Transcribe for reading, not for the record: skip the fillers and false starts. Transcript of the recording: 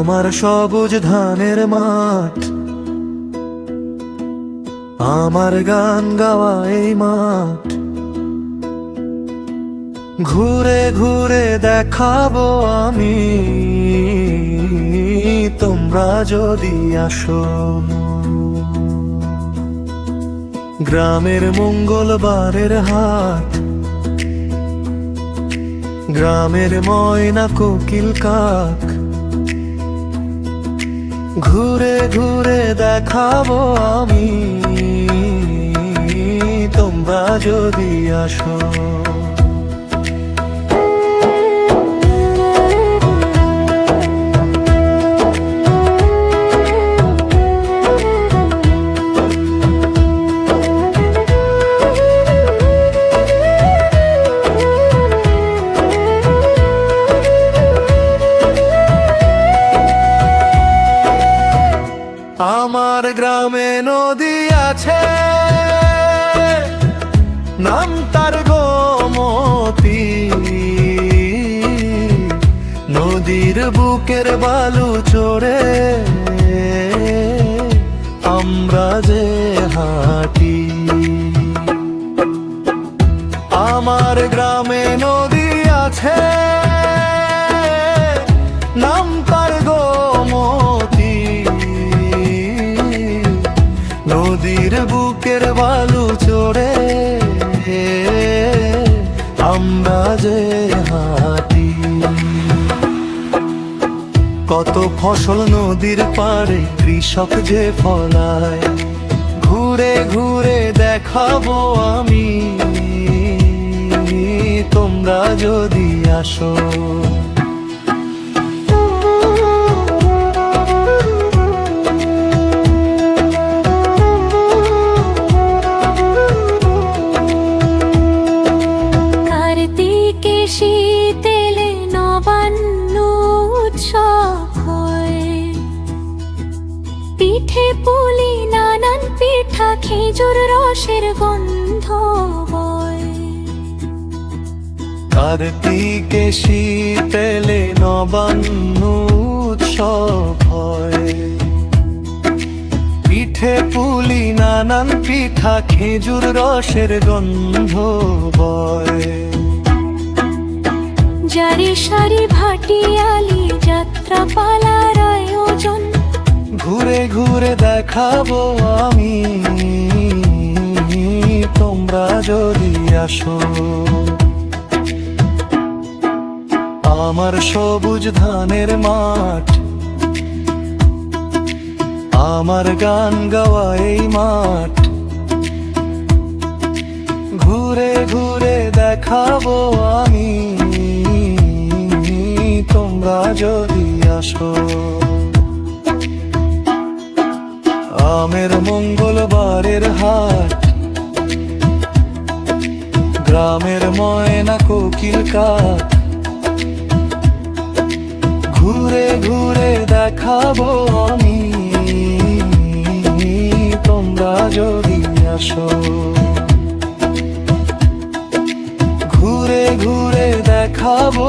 আমার সবুজ ধানের মাঠ, আমার গান গাওয়া এই মাঠ, ঘুরে ঘুরে দেখাবো আমি, তোমরা যদি আসো। গ্রামের মঙ্গলবারের হাট, গ্রামের ময়না কোকিল কাক, ঘুরে ঘুরে দেখাবো আমি, তোমরা যদি আসো। আমার গ্রামে নদী আছে, নাম তার গোমতী। নদীর বুকের বালু চড়ে আমরা যে হাঁটি। আমার গ্রামে নদী আছে, নাম তার গোমতী। নদীর বুকের বালু চড়ে আমরা যে হাঁটি। কত ফসল নদীর পাড়ে কৃষক যে ফলায়, ঘুরে ঘুরে দেখাবো আমি, তোমরা যদি আসো। শীতেলে নবান্ন উৎসব হয়, পিঠে পুলি নানান পিঠা, খেজুর রসের গন্ধ বয়। কার্তিকে শীতেলে নবান্ন উৎসব হয়, পিঠে পুলি নানান পিঠা, খেজুর রসের গন্ধ বয়। জারি সারি ভাটিয়ালি যাত্রা পালার আয়োজন, ঘুরে ঘুরে দেখাবো আমি, তোমরা যদি আসো। আমার সবুজ ধানের মাঠ, আমার গান গাওয়া এই মাঠ, ঘুরে ঘুরে দেখাবো আমি, তোমরা যদি আসো। আমের মঙ্গলবারের হাট, গ্রামের ময়না কোকিল কাক, ঘুরে ঘুরে দেখাবো আমি, তোমরা যদি আসো। ঘুরে ঘুরে দেখাবো